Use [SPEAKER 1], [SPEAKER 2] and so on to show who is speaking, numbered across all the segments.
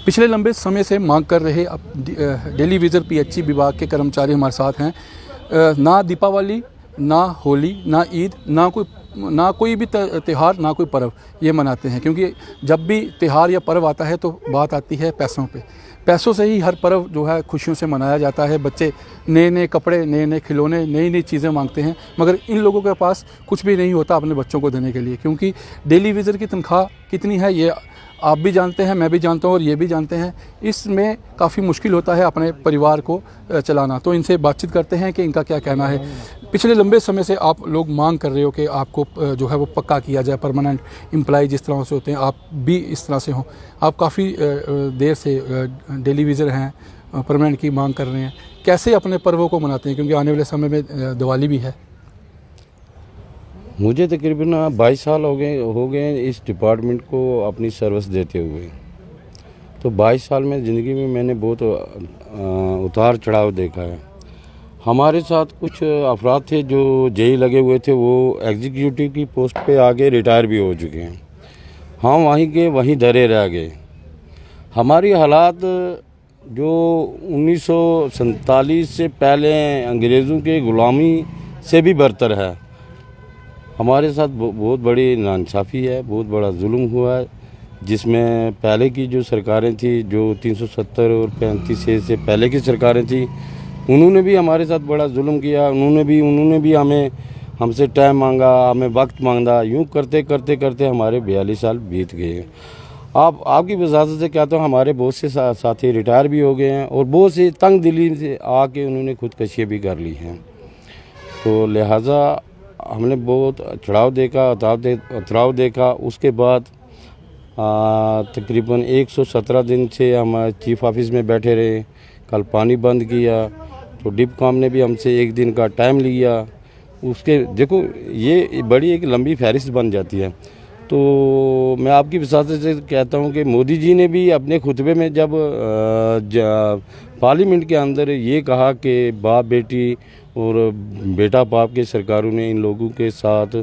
[SPEAKER 1] पिछले लंबे समय से मांग कर रहे डेली विज़र पीएचई विभाग के कर्मचारी हमारे साथ हैं। ना दीपावली, ना होली, ना ईद, ना कोई भी त्यौहार, ना कोई पर्व ये मनाते हैं, क्योंकि जब भी त्यौहार या पर्व आता है तो बात आती है पैसों पे। पैसों से ही हर पर्व जो है खुशियों से मनाया जाता है। बच्चे नए नए कपड़े, नए नए खिलौने, नई नई चीज़ें मांगते हैं, मगर इन लोगों के पास कुछ भी नहीं होता अपने बच्चों को देने के लिए, क्योंकि डेली विज़र की तनख्वाह कितनी है ये आप भी जानते हैं, मैं भी जानता हूँ और ये भी जानते हैं। इसमें काफ़ी मुश्किल होता है अपने परिवार को चलाना। तो इनसे बातचीत करते हैं कि इनका क्या कहना है। पिछले लंबे समय से आप लोग मांग कर रहे हो कि आपको जो है वो पक्का किया जाए, परमानेंट एम्प्लॉय जिस तरह से होते हैं आप भी इस तरह से हों। आप काफ़ी देर से डेली विज़र हैं, परमानेंट की मांग कर रहे हैं। कैसे अपने पर्वों को मनाते हैं, क्योंकि आने वाले समय में दिवाली भी है?
[SPEAKER 2] मुझे तकरीबन 22 साल हो गए इस डिपार्टमेंट को अपनी सर्विस देते हुए। तो 22 साल में ज़िंदगी में मैंने बहुत उतार चढ़ाव देखा है। हमारे साथ कुछ अफराद थे जो जेई लगे हुए थे, वो एग्जीक्यूटिव की पोस्ट पे आगे रिटायर भी हो चुके हैं। हम वहीं के वहीं धरे रह गए। हमारी हालात जो 1947 से पहले अंग्रेज़ों के ग़ुलामी से भी बदतर है। हमारे साथ बहुत बड़ी नाइंसाफ़ी है, बहुत बड़ा जुल्म हुआ है, जिसमें पहले की जो सरकारें थी, जो 370 और 35 से पहले की सरकारें थी, उन्होंने भी हमारे साथ बड़ा जुल्म किया। उन्होंने भी हमसे टाइम मांगा, हमें वक्त मांगा। यूँ करते करते करते हमारे 42 साल बीत गए। आपकी वजाहत से कहता हूँ, हमारे बहुत से साथी रिटायर भी हो गए हैं और बहुत से तंग दिली से आके उन्होंने खुदकशी भी कर ली हैं। तो लिहाजा हमने बहुत चढ़ाव देखा, उतराव देखा। उसके बाद तकरीबन 117 दिन से हम चीफ ऑफिस में बैठे रहे। कल पानी बंद किया तो डिपकॉम ने भी हमसे 1 दिन का टाइम लिया। उसके देखो ये बड़ी एक लंबी फहरिस्त बन जाती है। तो मैं आपकी वजाहत से कहता हूँ कि मोदी जी ने भी अपने खुतबे में जब पार्लियामेंट के अंदर ये कहा कि बाप बेटी और बेटा बाप के सरकारों ने इन लोगों के साथ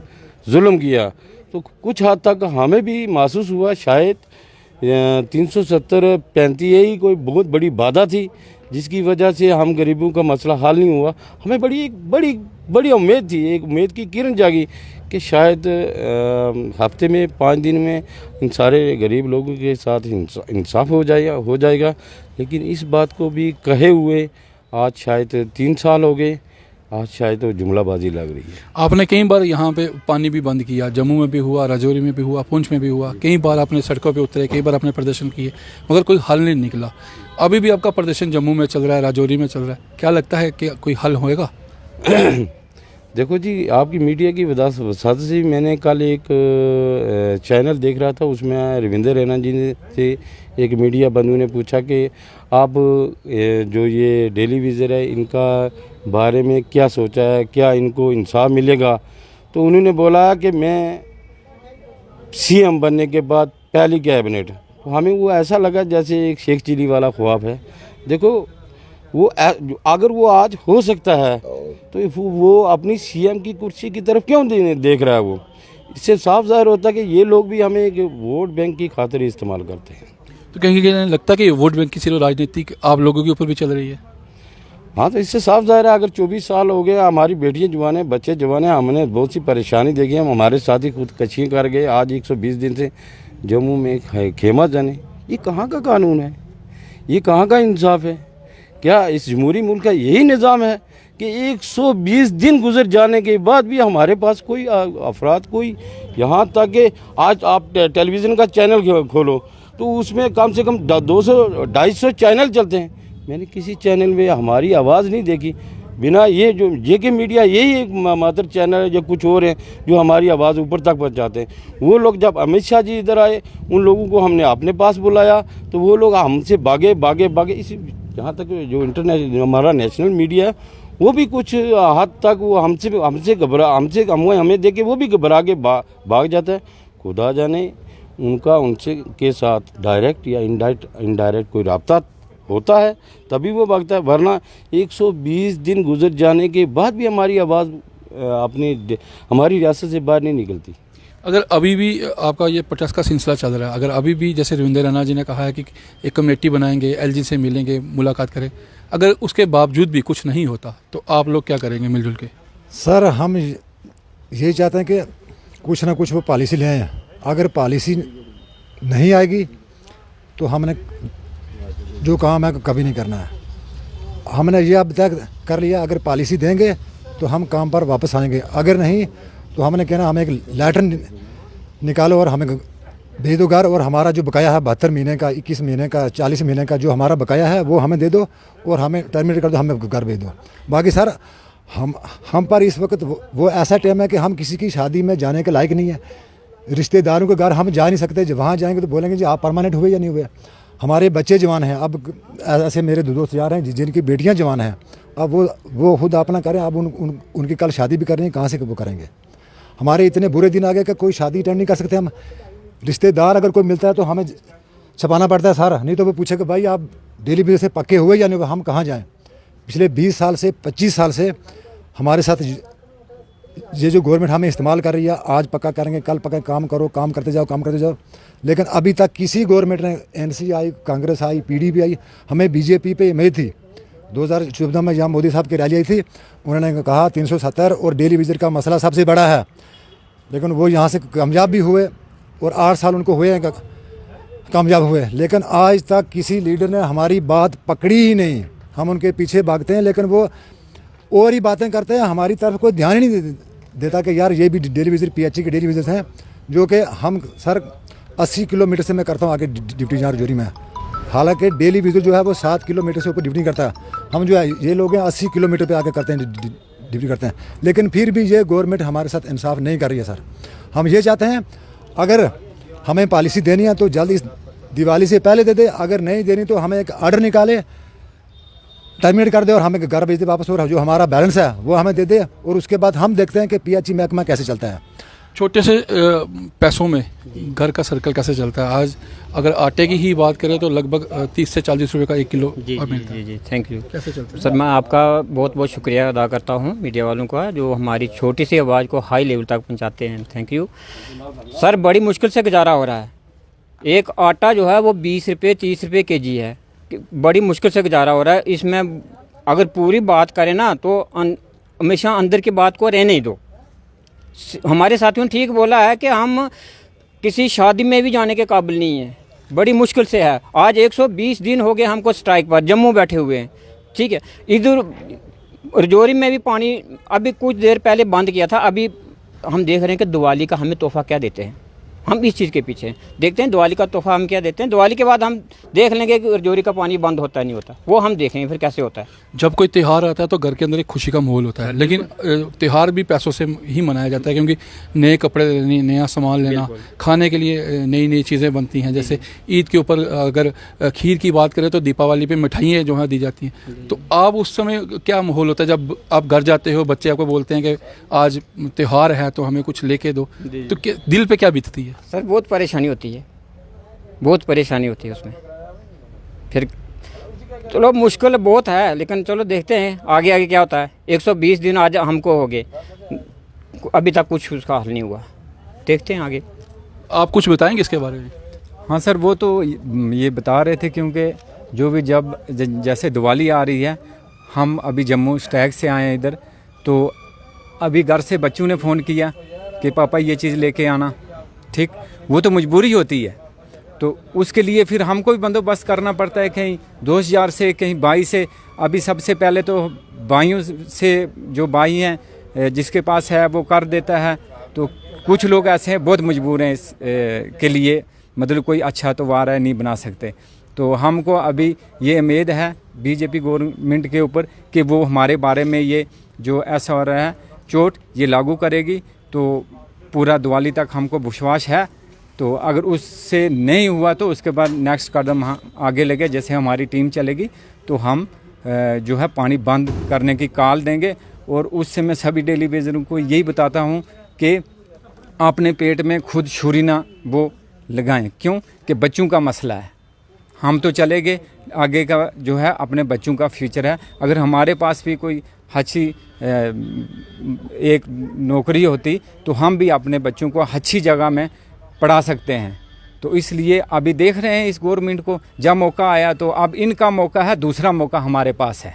[SPEAKER 2] जुल्म किया, तो कुछ हद तक हमें भी महसूस हुआ शायद 370-35 यही कोई बहुत बड़ी बाधा थी, जिसकी वजह से हम गरीबों का मसला हल नहीं हुआ। हमें बड़ी उम्मीद थी, एक उम्मीद की किरण जागी कि शायद हफ्ते में 5 दिन में इन सारे गरीब लोगों के साथ इंसाफ हो जाएगा। लेकिन इस बात को भी कहे हुए आज शायद 3 साल हो गए। आज शायद तो जुमलाबाजी लग रही है।
[SPEAKER 1] आपने कई बार यहाँ पे पानी भी बंद किया, जम्मू में भी हुआ, राजौरी में भी हुआ, पुंछ में भी हुआ। कई बार आपने सड़कों पे उतरे, कई बार आपने प्रदर्शन किए, मगर कोई हल नहीं निकला। अभी भी आपका प्रदर्शन जम्मू में चल रहा है, राजौरी में चल रहा है। क्या लगता है कि कोई हल होएगा?
[SPEAKER 2] देखो जी, आपकी मीडिया की वजह से मैंने कल एक चैनल देख रहा था, उसमें रविंद्र रैना जी ने से एक मीडिया बंधु ने पूछा कि आप जो ये डेली विज़र है इनका बारे में क्या सोचा है, क्या इनको इंसाफ मिलेगा? तो उन्होंने बोला कि मैं सीएम बनने के बाद पहली कैबिनेट। तो हमें वो ऐसा लगा जैसे एक शेख चिली वाला ख्वाब है। देखो वो अगर वो आज हो सकता है तो वो अपनी सीएम की कुर्सी की तरफ क्यों देख रहा है? वो इससे साफ जाहिर होता है कि ये लोग भी हमें एक वोट बैंक की खातिर इस्तेमाल करते हैं।
[SPEAKER 1] तो कहीं लगता है कि वोट बैंक की सिर्फ राजनीति आप लोगों के ऊपर भी चल रही है?
[SPEAKER 2] हाँ, तो इससे साफ जाहिर है, अगर 24 साल हो गए, हमारी बेटियां जवान हैं, बच्चे जवान हैं, हमने बहुत सी परेशानी देखी। हम हमारे साथ ही खुदकशी कर गए। आज 120 दिन से जम्मू में खेमा जाने, ये कहाँ का कानून है? ये कहाँ का इंसाफ है? क्या इस जमहूरी मुल्क का यही निज़ाम है कि 120 दिन गुजर जाने के बाद भी हमारे पास कोई अफराद, कोई यहाँ तक कि आज आप टेलीविज़न का चैनल खोलो तो उसमें कम से कम 200-250 चैनल चलते हैं। मैंने किसी चैनल में हमारी आवाज़ नहीं देखी, बिना ये जो जेके मीडिया यही एक मात्र चैनल है जो कुछ और हैं जो हमारी आवाज़ ऊपर तक पहुंचाते हैं। वो लोग जब अमित शाह जी इधर आए, उन लोगों को हमने अपने पास बुलाया तो वो लोग हमसे भागे। इस यहाँ तक जो इंटरनेशनल हमारा नेशनल मीडिया है वो भी कुछ हद तक वो हमें देख के वो भी घबरा के भाग जाता है। खुदा जाने उनसे के साथ डायरेक्ट या इनडायरेक्ट कोई रब्ता होता है तभी वो भागता है, वरना 120 दिन गुजर जाने के बाद भी हमारी आवाज़ हमारी रियासत से बाहर नहीं निकलती।
[SPEAKER 1] अगर अभी भी आपका ये प्रोटेस्ट का सिलसिला चल रहा है, अगर अभी भी जैसे रविंद्र रैना जी ने कहा है कि एक कमेटी बनाएंगे, एलजी से मिलेंगे, मुलाकात करें, अगर उसके बावजूद भी कुछ नहीं होता तो आप लोग क्या करेंगे मिलजुल के?
[SPEAKER 3] सर हम यही चाहते हैं कि कुछ ना कुछ वो पॉलिसी ले आए। अगर पॉलिसी नहीं आएगी तो हमने जो काम है कभी नहीं करना है। हमने ये अब तक कर लिया, अगर पॉलिसी देंगे तो हम काम पर वापस आएंगे, अगर नहीं तो हमने कहना हमें एक लेटर निकालो और हमें दे दो घर, और हमारा जो बकाया है 72 महीने का, 21 महीने का, 40 महीने का जो हमारा बकाया है वो हमें दे दो और हमें टर्मिनेट कर दो, हमें घर भेज दो। बाकी सर हम पर इस वक्त वो ऐसा टाइम है कि हम किसी की शादी में जाने के लायक नहीं है। रिश्तेदारों के घर हम जा नहीं सकते, जब वहाँ जाएंगे तो बोलेंगे जी आप परमानेंट हुए या नहीं हुए। हमारे बच्चे जवान हैं, अब ऐसे मेरे दो दोस्त यार हैं जिनकी बेटियां जवान हैं, अब वो खुद अपना करें, अब उनकी कल शादी भी करनी है, कहाँ से वो करेंगे। हमारे इतने बुरे दिन आ गए कि कोई शादी अटेंड नहीं कर सकते हम। रिश्तेदार अगर कोई मिलता है तो हमें छपाना पड़ता है सारा, नहीं तो वो पूछेगा भाई आप डेली बेसिस से पक्के हुए या नहीं हुए, हम कहाँ जाएँ। पिछले 20 साल से 25 साल से हमारे साथ ये जो गवर्नमेंट हमें इस्तेमाल कर रही है, आज पक्का करेंगे, कल पक्का, काम करो, काम करते जाओ। लेकिन अभी तक किसी गवर्नमेंट ने, एनसी आई, कांग्रेस आई, पीडीपी आई, हमें बीजेपी पे उम्मीद थी। 2014 में जहाँ मोदी साहब की रैली आई थी, उन्होंने कहा 370 और डेली विजिट का मसला सबसे बड़ा है, लेकिन वो यहाँ से कामयाब भी हुए और 8 साल उनको हुए हैं कामयाब हुए। लेकिन आज तक किसी लीडर ने हमारी बात पकड़ी ही नहीं। हम उनके पीछे भागते हैं लेकिन वो और ही बातें करते हैं, हमारी तरफ कोई ध्यान ही नहीं देता कि यार ये भी डेली विजिट पीएचई के डेली विजिट हैं, जो कि हम सर 80 किलोमीटर से मैं करता हूँ आगे डिप्टी इंचार्ज जोरी में। हालांकि डेली विजिट जो है वो 7 किलोमीटर से ऊपर ड्यूटी नहीं करता। हम जो है ये लोग हैं 80 किलोमीटर पे आके करते हैं, ड्यूटी करते हैं। लेकिन फिर भी ये गवर्नमेंट हमारे साथ इंसाफ नहीं कर रही है सर। हम ये चाहते हैं अगर हमें पॉलिसी देनी है तो जल्द इस दिवाली से पहले दे दे, अगर नहीं देनी तो हमें एक ऑर्डर निकाले, टर्मिनेट कर दे और हमें घर भेज दे वापस, और जो हमारा बैलेंस है वो हमें दे दे, और उसके बाद हम देखते हैं कि पीएचई महकमा कैसे चलता है।
[SPEAKER 1] छोटे से पैसों में घर का सर्कल कैसे चलता है? आज अगर आटे की ही बात करें तो लगभग 30 से 40 रुपए का 1 किलो मिलता है।
[SPEAKER 4] जी थैंक यू।
[SPEAKER 1] कैसे चलता है
[SPEAKER 4] सर? मैं आपका बहुत बहुत शुक्रिया अदा करता हूँ मीडिया वालों का, जो हमारी छोटी सी आवाज़ को हाई लेवल तक पहुँचाते हैं। Thank you sir. बड़ी मुश्किल से गुजारा हो रहा है। एक आटा जो है वो 20 रुपये 30 रुपये केजी है, बड़ी मुश्किल से गुजारा हो रहा है। इसमें अगर पूरी बात करें ना तो हमेशा अंदर की बात को रहने ही दो। हमारे साथियों ने ठीक बोला है कि हम किसी शादी में भी जाने के काबिल नहीं हैं, बड़ी मुश्किल से है। आज 120 दिन हो गए हमको स्ट्राइक पर, जम्मू बैठे हुए हैं, ठीक है। इधर रजौरी में भी पानी अभी कुछ देर पहले बंद किया था। अभी हम देख रहे हैं कि दिवाली का हमें तोहफा क्या देते हैं, हम इस चीज़ के पीछे हैं। देखते हैं दिवाली का तोहफा हम क्या देते हैं। दिवाली के बाद हम देख लेंगे कि रजौरी का पानी बंद होता है नहीं होता, वो हम देखेंगे फिर कैसे होता है।
[SPEAKER 1] जब कोई त्यौहार आता है तो घर के अंदर एक खुशी का माहौल होता है, लेकिन त्यौहार भी पैसों से ही मनाया जाता है, क्योंकि नए कपड़े लेने, नया सामान लेना, खाने के लिए नई नई चीज़ें बनती हैं। जैसे ईद के ऊपर अगर खीर की बात करें तो दीपावली पे मिठाइयाँ जो है दी जाती हैं। तो आप उस समय क्या माहौल होता है जब आप घर जाते हो, बच्चे आपको बोलते हैं कि आज त्यौहार है तो हमें कुछ लेके दो, तो दिल पे क्या बीतती है?
[SPEAKER 4] सर बहुत परेशानी होती है, बहुत परेशानी होती है उसमें। फिर चलो मुश्किल बहुत है, लेकिन चलो देखते हैं आगे आगे क्या होता है। 120 दिन आज हमको हो गए, अभी तक कुछ उसका हल नहीं हुआ, देखते हैं आगे।
[SPEAKER 1] आप कुछ बताएंगे इसके बारे में?
[SPEAKER 5] हाँ सर, वो तो ये बता रहे थे, क्योंकि जो भी जब जैसे दिवाली आ रही है, हम अभी जम्मू स्टैग से आए हैं इधर, तो अभी घर से बच्चों ने फ़ोन किया कि पापा ये चीज़ लेके आना, ठीक। वो तो मजबूरी होती है, तो उसके लिए फिर हमको भी बंदोबस्त करना पड़ता है, कहीं दोस्त यार से, कहीं भाई से। अभी सबसे पहले तो भाइयों से, जो भाई हैं जिसके पास है वो कर देता है, तो कुछ लोग ऐसे हैं बहुत मजबूर हैं इस के लिए, मतलब कोई अच्छा त्योहार है नहीं बना सकते। तो हमको अभी ये उम्मीद है बीजेपी गवर्नमेंट के ऊपर कि वो हमारे बारे में ये जो ऐसा हो रहा है चोट ये लागू करेगी, तो पूरा दिवाली तक हमको विश्वास है। तो अगर उससे नहीं हुआ तो उसके बाद नेक्स्ट कदम आगे लगे, जैसे हमारी टीम चलेगी तो हम जो है पानी बंद करने की कॉल देंगे। और उससे मैं सभी डेली वेजरों को यही बताता हूँ कि अपने पेट में खुद छुरी ना वो लगाएं, क्यों कि बच्चों का मसला है। हम तो चले गए, आगे का जो है अपने बच्चों का फ्यूचर है। अगर हमारे पास भी कोई अच्छी एक नौकरी होती तो हम भी अपने बच्चों को अच्छी जगह में पढ़ा सकते हैं। तो इसलिए अभी देख रहे हैं इस गवर्नमेंट को, जब मौका आया तो अब इनका मौका है, दूसरा मौका हमारे पास है।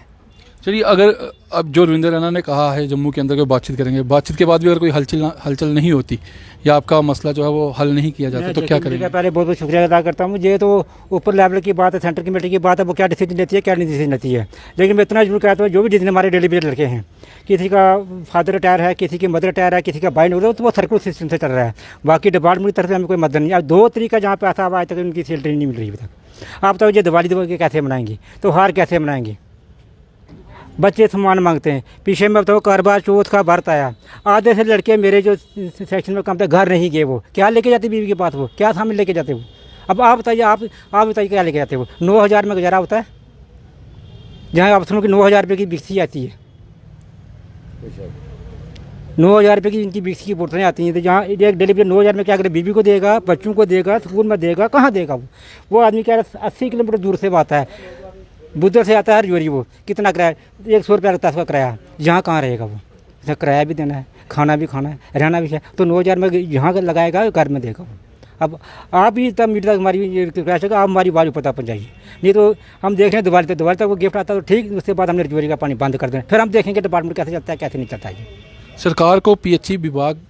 [SPEAKER 1] चलिए, अगर अब जो रविंद्र रैना ने कहा है जम्मू के अंदर कोई बातचीत करेंगे, बातचीत के बाद भी अगर कोई हलचल नहीं होती या आपका मसला जो है वो हल नहीं किया जाता तो क्या करेंगे?
[SPEAKER 6] पहले बहुत बहुत शुक्रिया अदा करता हूँ। ये तो ऊपर लेवल की बात है, सेंटर कमेटी की बात है, वो क्या डिसीजन लेती है क्या नहीं डिसीजन लेती है। लेकिन मैं इतना जरूर कहता हूँ, जो भी जितने हमारे डेली बेस लड़के हैं, किसी का फादर रिटायर है, किसी की मदर रिटायर है, किसी का भाई नहीं, तो वो सर्कुलर सिस्टम से चल रहा है। बाकी डिपार्टमेंट की तरफ से हमें कोई मदद नहीं। अब 2 तरीका जहाँ पे ऐसा आज तक उनकी सैलरी नहीं मिल रही अभी तक। आप बताओ, ये दिवाली कैसे मनाएंगी, त्योहार कैसे मनाएंगी? बच्चे सामान मांगते हैं। पीछे में बताओ करवा चौथ का व्रत आया, आधे से लड़के मेरे जो सेक्शन में काम थे घर नहीं गए। वो क्या लेके जाते बीवी के पास, वो क्या सामान लेके जाते वो? अब आप बताइए, आप बताइए क्या लेके जाते वो? 9,000 में गुजारा होता है, जहाँ आप सुनो कि 9,000 रुपये की बिक्सी आती है। 9,000 रुपये की इनकी बिक्सी की बोतलें आती हैं। तो जहाँ एक डिलीवरी 9,000 में क्या करे? बीवी को देगा, बच्चों को देगा, स्कूल में देगा, कहाँ देगा वो आदमी क्या 80 किलोमीटर दूर से आता है, बुद्धर से आता है हरजोरी। वो कितना किराया? 100 रुपया लगता है उसका किराया। यहाँ कहाँ रहेगा वो? इसका किराया भी देना है, खाना भी खाना है, रहना भी है। तो 9,000 में यहाँ लगाएगा, घर में देगा वो। अब आप ही तब मीडिया हमारी आप हमारी बात पता पहुँचाइए, नहीं तो हम देख रहे हैं दिवाली तक वो गिफ्ट आता है तो ठीक, उसके बाद हमने रजौरी का पानी बंद कर देना, फिर हम देखेंगे डिपार्टमेंट कैसे चलता है कैसे नहीं चलता है।
[SPEAKER 1] सरकार को पीएचई विभाग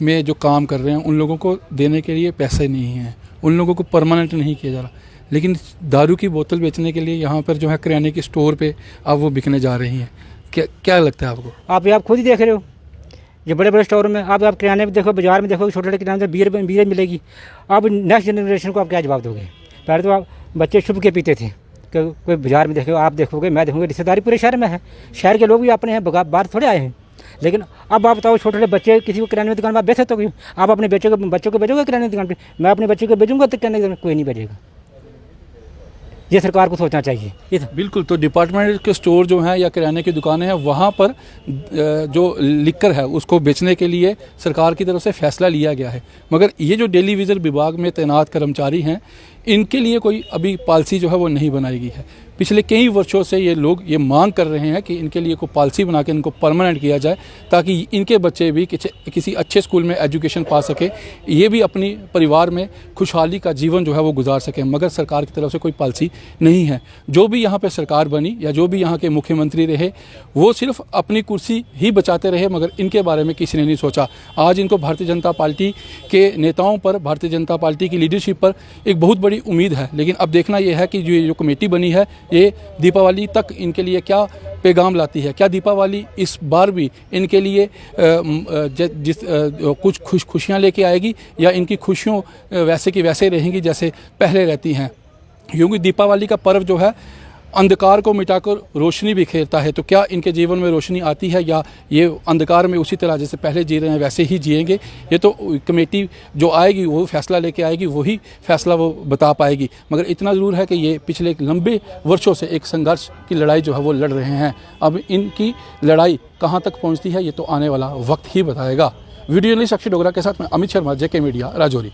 [SPEAKER 1] में जो काम कर रहे हैं उन लोगों को देने के लिए पैसे नहीं हैं, उन लोगों को परमानेंट नहीं किया जा रहा। लेकिन दारू की बोतल बेचने के लिए यहाँ पर जो है किराने की स्टोर पे अब वो बिकने जा रही हैं। क्या लगता है आपको?
[SPEAKER 6] आप खुद ही देख रहे हो, ये बड़े बड़े स्टोर में आप किराने में देखो, बाजार में देखो, छोटे छोटे किराने में बीयर मिलेगी। अब नेक्स्ट जनरेशन को आप क्या जवाब दोगे? पहले तो आप बच्चे छुप के पीते थे, कि कोई बाजार में देखो, आप देखोगे, मैं देखूँगा, रिश्तेदारी पूरे शहर में है, शहर के लोग भी अपने हैं, बाहर थोड़े आए हैं। लेकिन अब आप बताओ, छोटे छोटे बच्चे किसी को किराने की दुकान पर बेच सकते हो? आप अपने बच्चों को भेजोगे किराने की दुकान पर? मैं अपने बच्चे को भेजूँगा तो किराने की दुकान कोई नहीं भेजेगा। ये सरकार को सोचना चाहिए।
[SPEAKER 1] बिल्कुल। तो डिपार्टमेंट के स्टोर जो हैं या किराने की दुकानें हैं, वहाँ पर जो लिक्कर है उसको बेचने के लिए सरकार की तरफ से फैसला लिया गया है। मगर ये जो डेली विज़िट विभाग में तैनात कर्मचारी हैं, इनके लिए कोई अभी पॉलिसी जो है वो नहीं बनाई गई है। पिछले कई वर्षों से ये लोग ये मांग कर रहे हैं कि इनके लिए कोई पॉलिसी बना के इनको परमानेंट किया जाए, ताकि इनके बच्चे भी किसी अच्छे स्कूल में एजुकेशन पा सके, ये भी अपनी परिवार में खुशहाली का जीवन जो है वो गुजार सकें। मगर सरकार की तरफ से कोई पॉलिसी नहीं है। जो भी यहाँ पे सरकार बनी या जो भी यहाँ के मुख्यमंत्री रहे, वो सिर्फ अपनी कुर्सी ही बचाते रहे, मगर इनके बारे में किसी ने नहीं सोचा। आज इनको भारतीय जनता पार्टी के नेताओं पर, भारतीय जनता पार्टी की लीडरशिप पर एक बहुत बड़ी उम्मीद है। लेकिन अब देखना यह है कि जो कमेटी बनी है, ये दीपावली तक इनके लिए क्या पैगाम लाती है। क्या दीपावली इस बार भी इनके लिए कुछ खुशियाँ लेके आएगी, या इनकी खुशियों वैसे की वैसे रहेंगी जैसे पहले रहती हैं? क्योंकि दीपावली का पर्व जो है अंधकार को मिटाकर रोशनी बिखेरता है। तो क्या इनके जीवन में रोशनी आती है, या ये अंधकार में उसी तरह जैसे पहले जी रहे हैं वैसे ही जिएंगे? ये तो कमेटी जो आएगी वो फैसला लेके आएगी, वही फैसला वो बता पाएगी। मगर इतना ज़रूर है कि ये पिछले लंबे वर्षों से एक संघर्ष की लड़ाई जो है वो लड़ रहे हैं। अब इनकी लड़ाई कहाँ तक पहुँचती है ये तो आने वाला वक्त ही बताएगा। वीडियो जर्नलिस्ट अक्षय डोगरा के साथ मैं अमित शर्मा, JK मीडिया, राजौरी।